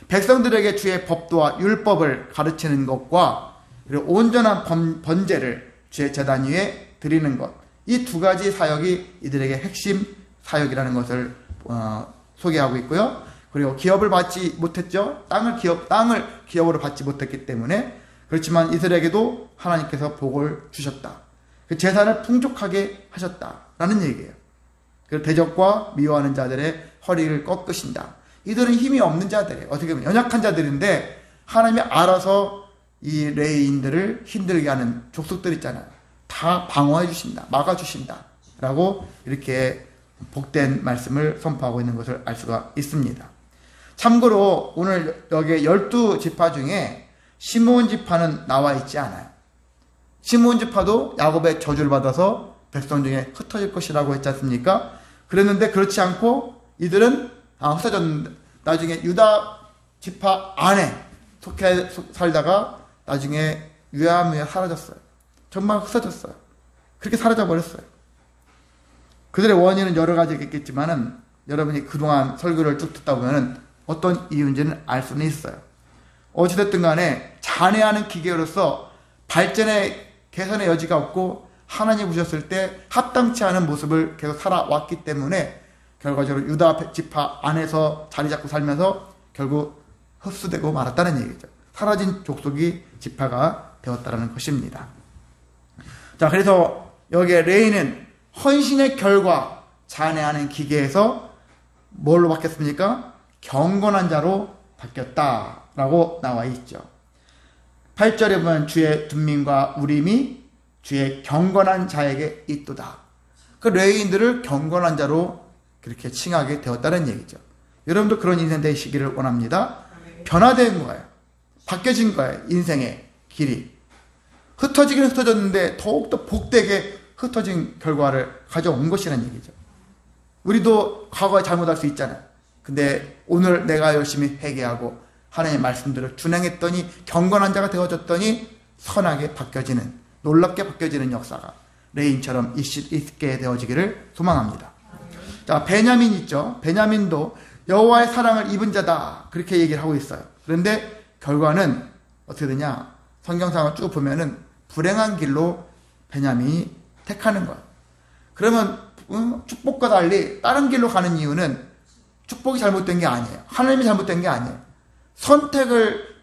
백성들에게 주의 법도와 율법을 가르치는 것과 그리고 온전한 번제를 주의 제단 위에 드리는 것. 이 두 가지 사역이 이들에게 핵심 사역이라는 것을 소개하고 있고요. 그리고 기업을 받지 못했죠. 땅을 기업으로 받지 못했기 때문에 그렇지만 이들에게도 하나님께서 복을 주셨다. 그 재산을 풍족하게 하셨다라는 얘기예요. 그 대적과 미워하는 자들의 허리를 꺾으신다. 이들은 힘이 없는 자들이에요. 어떻게 보면 연약한 자들인데 하나님이 알아서 이 레위인들을 힘들게 하는 족속들 있잖아요. 다 방어해 주신다. 막아 주신다. 라고 이렇게 복된 말씀을 선포하고 있는 것을 알 수가 있습니다. 참고로 오늘 여기 12지파 중에 시므온 지파는 나와 있지 않아요. 시므온 지파도 야곱의 저주를 받아서 백성 중에 흩어질 것이라고 했지 않습니까? 그랬는데 그렇지 않고 이들은 흩어졌는데 나중에 유다 지파 안에 속해 살다가 나중에 유야무야 사라졌어요. 정말 흩어졌어요. 그렇게 사라져버렸어요. 그들의 원인은 여러 가지겠지만은 여러분이 그동안 설교를 쭉 듣다 보면은 어떤 이유인지는 알 수는 있어요. 어찌됐든 간에 잔해하는 기계로서 발전의 개선의 여지가 없고 하나님 부셨을 때 합당치 않은 모습을 계속 살아왔기 때문에 결과적으로 유다 지파 안에서 자리 잡고 살면서 결국 흡수되고 말았다는 얘기죠. 사라진 족속이 지파가 되었다는 것입니다. 자, 그래서 여기에 레위는 헌신의 결과 잔해하는 기계에서 뭘로 바뀌었습니까? 경건한 자로 바뀌었다라고 나와 있죠. 8절에 보면 주의 둔민과 우림이 주의 경건한 자에게 있도다. 그 레위인들을 경건한 자로 그렇게 칭하게 되었다는 얘기죠. 여러분도 그런 인생 되시기를 원합니다. 변화된 거예요. 바뀌어진 거예요. 인생의 길이. 흩어지긴 흩어졌는데 더욱더 복되게 흩어진 결과를 가져온 것이라는 얘기죠. 우리도 과거에 잘못할 수 있잖아요. 근데 오늘 내가 열심히 회개하고 하나님의 말씀대로 준행했더니 경건한 자가 되어졌더니 선하게 바뀌어지는, 놀랍게 바뀌어지는 역사가 레인처럼 있게 되어지기를 소망합니다. 자, 베냐민 있죠. 베냐민도 여호와의 사랑을 입은 자다 그렇게 얘기를 하고 있어요. 그런데 결과는 어떻게 되냐? 성경상을 쭉 보면은 불행한 길로 베냐민이 택하는 거예요. 그러면 축복과 달리 다른 길로 가는 이유는 축복이 잘못된 게 아니에요. 하나님이 잘못된 게 아니에요.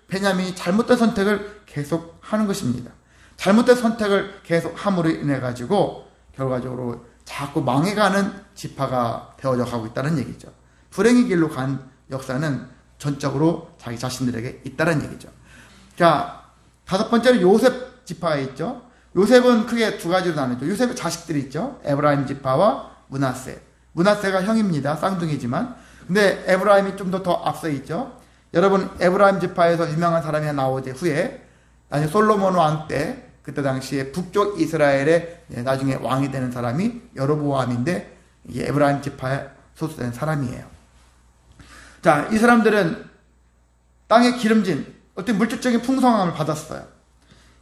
베냐민이 잘못된 선택을 계속 하는 것입니다. 잘못된 선택을 계속 함으로 인해 가지고 결과적으로 자꾸 망해가는 지파가 되어져 가고 있다는 얘기죠. 불행의 길로 간 역사는 전적으로 자기 자신들에게 있다는 얘기죠. 자, 5번째는 요셉 지파가 있죠. 요셉은 크게 두 가지로 나누죠. 요셉의 자식들이 있죠. 에브라임 지파와 므낫세. 므낫세가 형입니다. 쌍둥이지만. 근데 에브라임이 좀 더 앞서 있죠. 여러분, 에브라임 지파에서 유명한 사람이 나오지 후에 나중에 솔로몬 왕 때 그때 당시에 북쪽 이스라엘의 나중에 왕이 되는 사람이 여로보암인데 이게 에브라임 지파에 소수된 사람이에요. 자, 이 사람들은 땅에 기름진 어떤 물질적인 풍성함을 받았어요.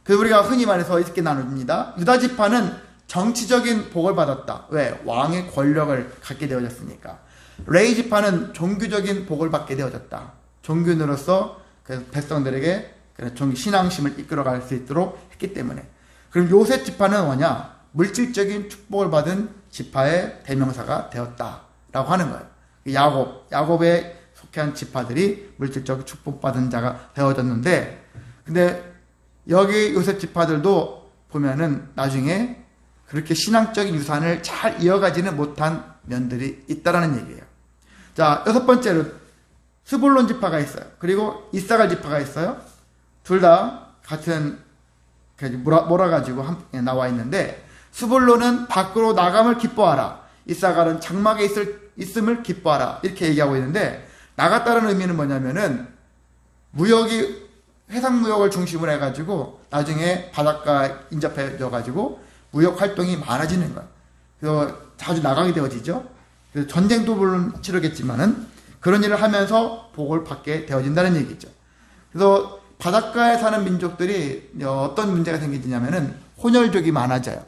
그래서 우리가 흔히 말해서 이렇게 나눕니다. 유다 지파는 정치적인 복을 받았다. 왜? 왕의 권력을 갖게 되어졌으니까. 레위 지파는 종교적인 복을 받게 되어졌다. 종교인으로서 백성들에게 신앙심을 이끌어갈 수 있도록 했기 때문에. 그럼 요셉 지파는 뭐냐? 물질적인 축복을 받은 지파의 대명사가 되었다라고 하는 거예요. 야곱의 속한 지파들이 물질적 축복받은 자가 되어졌는데, 근데 여기 요셉 지파들도 보면은 나중에 그렇게 신앙적인 유산을 잘 이어가지는 못한 면들이 있다라는 얘기예요. 자, 여섯 번째로 스불론 지파가 있어요. 그리고 이사갈 지파가 있어요. 둘 다 같은 몰아가지고 나와 있는데, 스불론은 밖으로 나감을 기뻐하라, 이사갈은 장막에 있음을 기뻐하라, 이렇게 얘기하고 있는데, 나갔다는 의미는 뭐냐면은 무역이 해상 무역을 중심으로 해가지고 나중에 바닷가 인접해져 가지고 무역 활동이 많아지는 거야. 그래서 자주 나가게 되어지죠. 그래서 전쟁도 물론 치르겠지만은 그런 일을 하면서 복을 받게 되어진다는 얘기죠. 그래서 바닷가에 사는 민족들이 어떤 문제가 생기냐면은 혼혈족이 많아져요.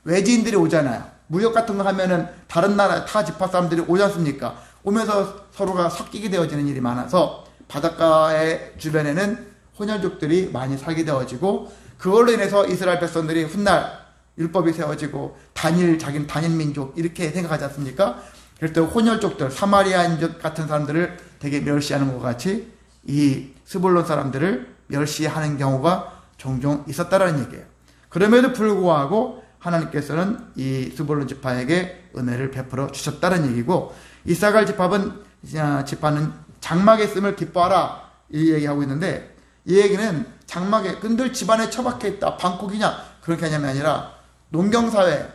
외지인들이 오잖아요. 무역 같은 거 하면은 다른 나라 타 지파 사람들이 오지 않습니까? 오면서 서로가 섞이게 되어지는 일이 많아서 바닷가의 주변에는 혼혈족들이 많이 살게 되어지고, 그걸로 인해서 이스라엘 백성들이 훗날 율법이 세워지고 자기는 단일 민족 이렇게 생각하지 않습니까? 그럴 때 혼혈족들, 사마리아인족 같은 사람들을 되게 멸시하는 것 같이 이 스불론 사람들을 멸시하는 경우가 종종 있었다라는 얘기예요. 그럼에도 불구하고 하나님께서는 이 스불론 지파에게 은혜를 베풀어 주셨다는 얘기고, 이사갈 지파는 장막에 있음을 기뻐하라, 이 얘기하고 있는데, 이 얘기는 장막에 끈들 집안에 처박혀 있다, 방콕이냐 그런 개념이 아니라 농경사회,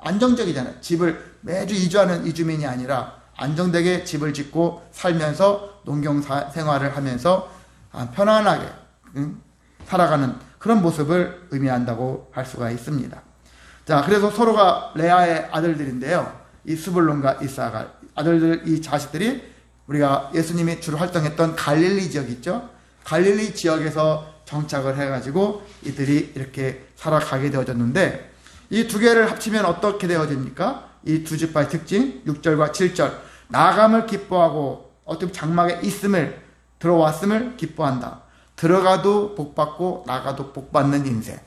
안정적이잖아요. 집을 매주 이주하는 이주민이 아니라 안정되게 집을 짓고 살면서 농경 생활을 하면서 편안하게 살아가는 그런 모습을 의미한다고 할 수가 있습니다. 자, 그래서 서로가 레아의 아들들인데요. 이 스불론과 이사갈 아들들, 이 자식들이 우리가 예수님이 주로 활동했던 갈릴리 지역 있죠? 갈릴리 지역에서 정착을 해가지고 이들이 이렇게 살아가게 되어졌는데, 이 두 개를 합치면 어떻게 되어집니까? 이 두 지파의 특징 6절과 7절, 나감을 기뻐하고 어떻게 장막에 들어왔음을 기뻐한다. 들어가도 복받고 나가도 복받는 인생.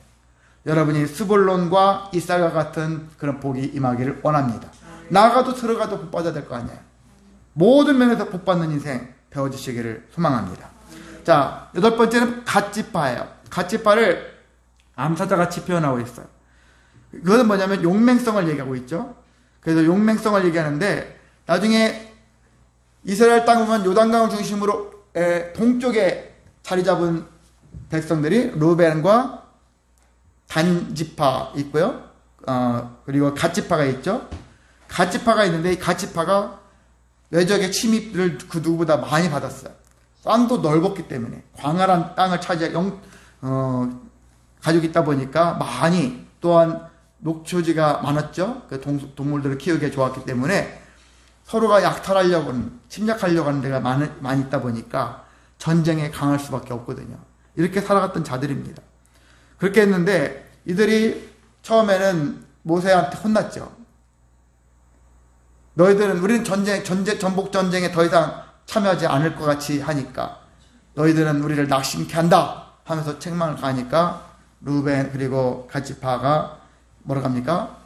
여러분이 스불론과 이사갈 같은 그런 복이 임하기를 원합니다. 나가도 들어가도 복받아야 될 거 아니에요. 모든 면에서 복받는 인생 되어지시기를 소망합니다. 자, 여덟 번째는 갓지파예요. 갓지파를 암사자같이 표현하고 있어요. 그것은 뭐냐면 용맹성을 얘기하고 있죠. 그래서 용맹성을 얘기하는데, 나중에 이스라엘 땅 보면 요단강을 중심으로 동쪽에 자리 잡은 백성들이 루벤과 단지파 있고요. 그리고 갓지파가 있죠. 갓지파가 있는데, 이 갓지파가 외적의 침입을 그 누구보다 많이 받았어요. 땅도 넓었기 때문에 광활한 땅을 가지고 있다 보니까 많이, 또한 녹초지가 많았죠. 그 동물들을 키우기에 좋았기 때문에 서로가 약탈하려고 하는, 침략하려고 하는 데가 많이 있다 보니까 전쟁에 강할 수밖에 없거든요. 이렇게 살아갔던 자들입니다. 그렇게 했는데 이들이 처음에는 모세한테 혼났죠. 우리는 전복 전쟁에 더 이상 참여하지 않을 것 같이 하니까 너희들은 우리를 낙심케 한다 하면서 책망을 가니까 루벤 그리고 갓지파가 뭐라고 합니까?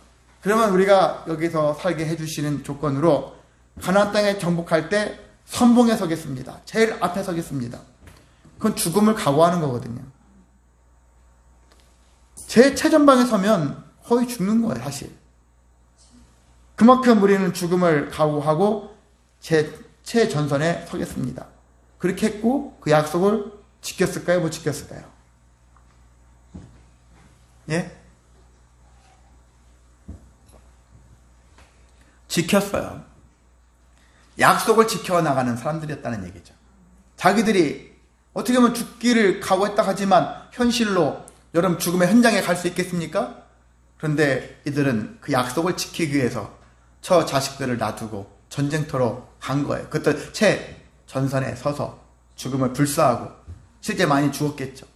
그러면 우리가 여기서 살게 해주시는 조건으로 가나안 땅에 정복할 때 선봉에 서겠습니다. 제일 앞에 서겠습니다. 그건 죽음을 각오하는 거거든요. 제 최전방에 서면 거의 죽는 거예요, 사실. 그만큼 우리는 죽음을 각오하고 최전선에 서겠습니다. 그렇게 했고 그 약속을 지켰을까요? 못 지켰을까요? 예? 지켰어요. 약속을 지켜나가는 사람들이었다는 얘기죠. 자기들이 어떻게 보면 죽기를 각오했다 하지만 현실로 여러분 죽음의 현장에 갈 수 있겠습니까? 그런데 이들은 그 약속을 지키기 위해서 저 자식들을 놔두고 전쟁터로 간 거예요. 그때 최전선에 서서 죽음을 불사하고 실제 많이 죽었겠죠.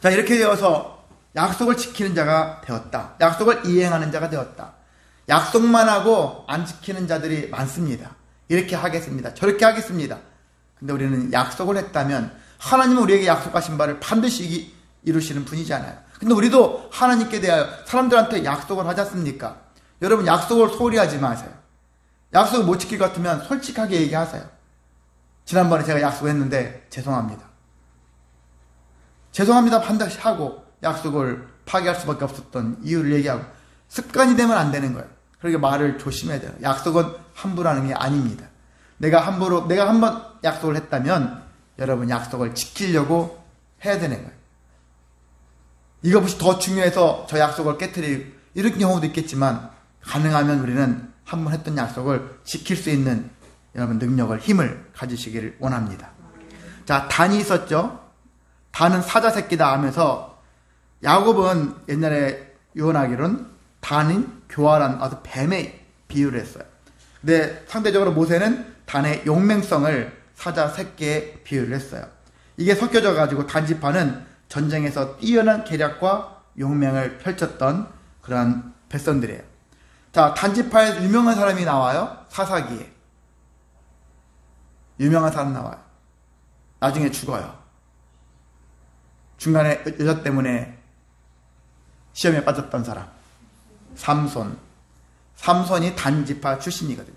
자, 이렇게 되어서 약속을 지키는 자가 되었다. 약속을 이행하는 자가 되었다. 약속만 하고 안 지키는 자들이 많습니다. 이렇게 하겠습니다. 저렇게 하겠습니다. 근데 우리는 약속을 했다면 하나님은 우리에게 약속하신 바를 반드시 이루시는 분이잖아요. 근데 우리도 하나님께 대하여 사람들한테 약속을 하지 않습니까? 여러분, 약속을 소홀히 하지 마세요. 약속을 못 지킬 것 같으면 솔직하게 얘기하세요. 지난번에 제가 약속했는데 죄송합니다. 죄송합니다 반드시 하고 약속을 파기할 수밖에 없었던 이유를 얘기하고 습관이 되면 안 되는 거예요. 그러니까 말을 조심해야 돼요. 약속은 함부로 하는 게 아닙니다. 내가 한번 약속을 했다면 여러분 약속을 지키려고 해야 되는 거예요. 이것이 더 중요해서 저 약속을 깨트리고 이런 경우도 있겠지만 가능하면 우리는 한번 했던 약속을 지킬 수 있는 여러분 능력을 힘을 가지시기를 원합니다. 자, 단이 있었죠. 단은 사자 새끼다 하면서 야곱은 옛날에 유언하기로는 단인 교활한 아주 뱀에 비유를 했어요. 근데 상대적으로 모세는 단의 용맹성을 사자 새끼에 비유를 했어요. 이게 섞여져 가지고 단지파는 전쟁에서 뛰어난 계략과 용맹을 펼쳤던 그러한 백성들이에요. 자, 단지파에 유명한 사람이 나와요. 사사기에 유명한 사람 나와요. 나중에 죽어요. 중간에 여자 때문에 시험에 빠졌던 사람 삼손이 단지파 출신이거든요.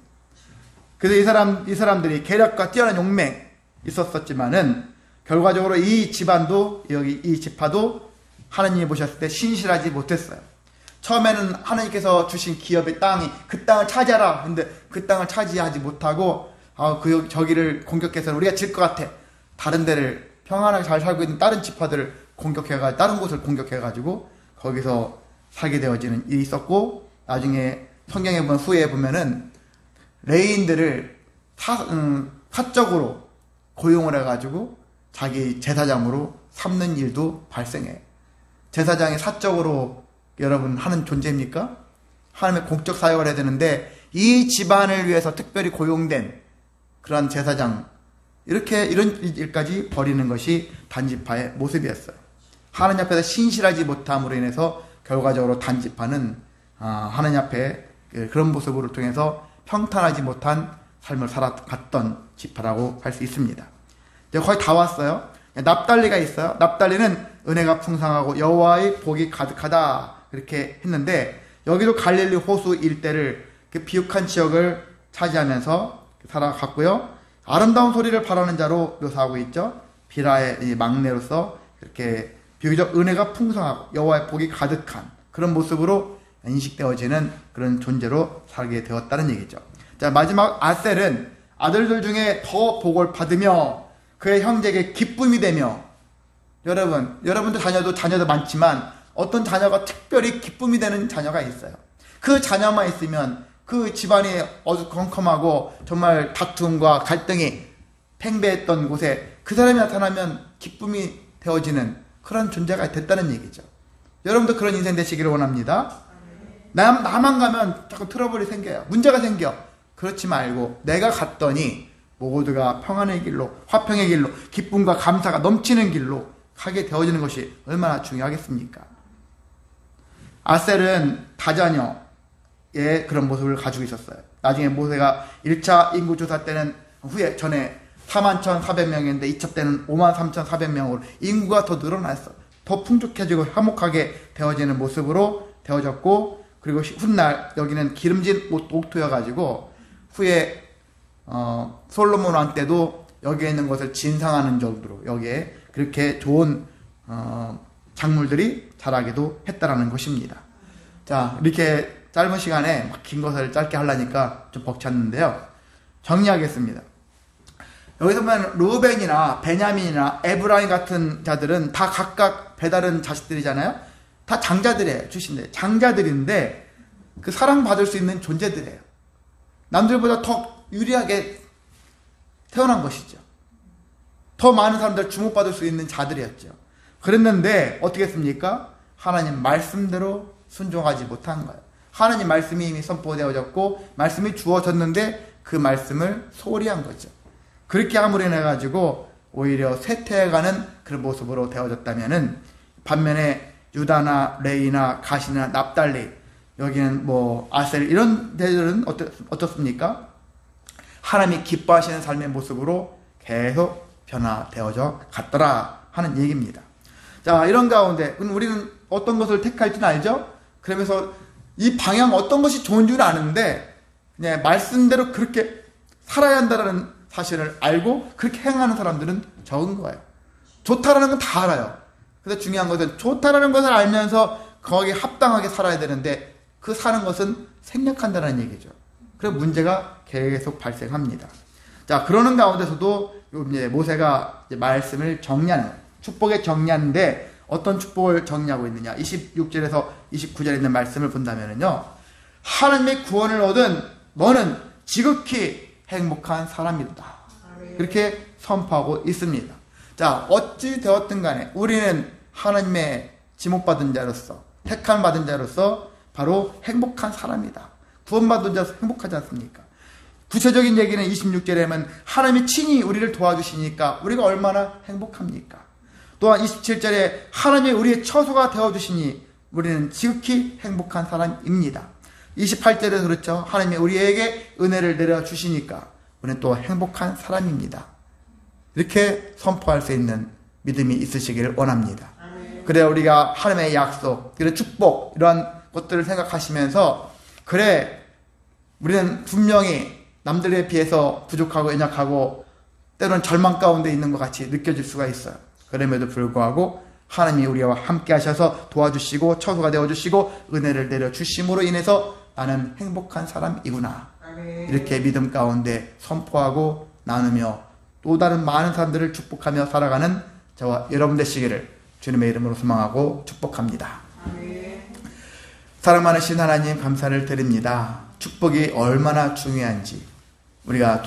그래서 이 사람들이 계략과 뛰어난 용맹 있었지만은 결과적으로 이 집안도 여기 이 지파도 하나님이 보셨을 때 신실하지 못했어요. 처음에는 하나님께서 주신 기업의 땅이 그 땅을 차지하라. 근데 그 땅을 차지하지 못하고 저기를 공격해서 우리가 질 것 같아. 다른 데를 평안하게 잘 살고 있는 다른 지파들을 공격해가지고 다른 곳을 공격해가지고 거기서 살게 되어지는 일이 있었고 나중에 성경에 보면 후에 보면은 레인들을 사적으로 고용을 해가지고 자기 제사장으로 삼는 일도 발생해. 제사장이 사적으로 여러분 하는 존재입니까? 하나님의 공적 사역을 해야 되는데 이 집안을 위해서 특별히 고용된 그런 제사장 이런 일까지 벌이는 것이 단지파의 모습이었어요. 하나님 앞에서 신실하지 못함으로 인해서 결과적으로 단지파는 하나님 앞에 그런 모습으로 통해서 평탄하지 못한 삶을 살아갔던 지파라고 할 수 있습니다. 이제 거의 다 왔어요. 납달리가 있어요. 납달리는 은혜가 풍성하고 여호와의 복이 가득하다 이렇게 했는데 여기도 갈릴리 호수 일대를 비옥한 지역을 차지하면서 살아갔고요. 아름다운 소리를 바라는 자로 묘사하고 있죠. 비라의 막내로서 이렇게 비교적 은혜가 풍성하고 여호와의 복이 가득한 그런 모습으로 인식되어지는 그런 존재로 살게 되었다는 얘기죠. 자, 마지막 아셀은 아들들 중에 더 복을 받으며 그의 형제에게 기쁨이 되며 여러분들 자녀도 많지만 어떤 자녀가 특별히 기쁨이 되는 자녀가 있어요. 그 자녀만 있으면 그 집안이 어두컴컴하고 정말 다툼과 갈등이 팽배했던 곳에 그 사람이 나타나면 기쁨이 되어지는 그런 존재가 됐다는 얘기죠. 여러분도 그런 인생 되시기를 원합니다. 나만 가면 자꾸 트러블이 생겨요. 문제가 생겨. 그렇지 말고 내가 갔더니 모두가 평안의 길로, 화평의 길로, 기쁨과 감사가 넘치는 길로 가게 되어지는 것이 얼마나 중요하겠습니까? 아셀은 다자녀의 그런 모습을 가지고 있었어요. 나중에 모세가 1차 인구조사 때는 전에 41,400명인데 2차 때는 53,400명으로 인구가 더 늘어났어. 더 풍족해지고 화목하게 되어지는 모습으로 되어졌고, 그리고 훗날 여기는 기름진 옥토여가지고 후에 솔로몬 왕 때도 여기에 있는 것을 진상하는 정도로 여기에 그렇게 좋은 작물들이 자라기도 했다라는 것입니다. 자, 이렇게 짧은 시간에 긴 것을 짧게 하려니까 좀 벅찼는데요. 정리하겠습니다. 여기서 보면 루벤이나 베냐민이나 에브라임 같은 자들은 다 각각 배다른 자식들이잖아요. 다 장자들이에요. 출신들 장자들인데 그 사랑받을 수 있는 존재들이에요. 남들보다 더 유리하게 태어난 것이죠. 더 많은 사람들 주목받을 수 있는 자들이었죠. 그랬는데 어떻게 했습니까? 하나님 말씀대로 순종하지 못한 거예요. 하나님 말씀이 이미 선포되어졌고 말씀이 주어졌는데 그 말씀을 소홀히 한 거죠. 그렇게 함으로 인해 가지고 오히려 쇠퇴해가는 그런 모습으로 되어졌다면은, 반면에 유다나 레이나 가시나 납달리, 여기는 뭐 아셀 이런 데들은 어떻습니까? 하나님이 기뻐하시는 삶의 모습으로 계속 변화되어져 갔더라 하는 얘기입니다. 자, 이런 가운데 우리는 어떤 것을 택할지는 알죠? 그러면서 이 방향 어떤 것이 좋은 줄 아는데 그냥 말씀대로 그렇게 살아야 한다는 사실을 알고 그렇게 행하는 사람들은 적은 거예요. 좋다라는 건 다 알아요. 근데 중요한 것은 좋다라는 것을 알면서 거기에 합당하게 살아야 되는데 그 사는 것은 생략한다는 얘기죠. 그래서 문제가 계속 발생합니다. 자, 그러는 가운데서도 이제 모세가 이제 말씀을 정리하는, 축복에 정리하는데 어떤 축복을 정리하고 있느냐. 26절에서 29절에 있는 말씀을 본다면요. 하나님의 구원을 얻은 너는 지극히 행복한 사람이다. 그렇게 선포하고 있습니다. 자, 어찌 되었든 간에 우리는 하나님의 지목받은 자로서, 택함 받은 자로서 바로 행복한 사람이다. 구원받은 자로서 행복하지 않습니까? 구체적인 얘기는 26절에 하면 하나님이 친히 우리를 도와주시니까 우리가 얼마나 행복합니까? 또한 27절에 하나님이 우리의 처소가 되어주시니 우리는 지극히 행복한 사람입니다. 28절에도 그렇죠. 하나님이 우리에게 은혜를 내려주시니까 우리는 또 행복한 사람입니다. 이렇게 선포할 수 있는 믿음이 있으시기를 원합니다. 그래야 우리가 하나님의 약속, 그리고 축복 이러한 것들을 생각하시면서 그래 우리는 분명히 남들에 비해서 부족하고 연약하고 때로는 절망 가운데 있는 것 같이 느껴질 수가 있어요. 그럼에도 불구하고 하나님이 우리와 함께 하셔서 도와주시고 처소가 되어주시고 은혜를 내려주심으로 인해서 나는 행복한 사람이구나. 이렇게 믿음 가운데 선포하고 나누며 또 다른 많은 사람들을 축복하며 살아가는 저와 여러분 되시기를 주님의 이름으로 소망하고 축복합니다. 사랑 많으신 하나님 감사를 드립니다. 축복이 얼마나 중요한지 우리가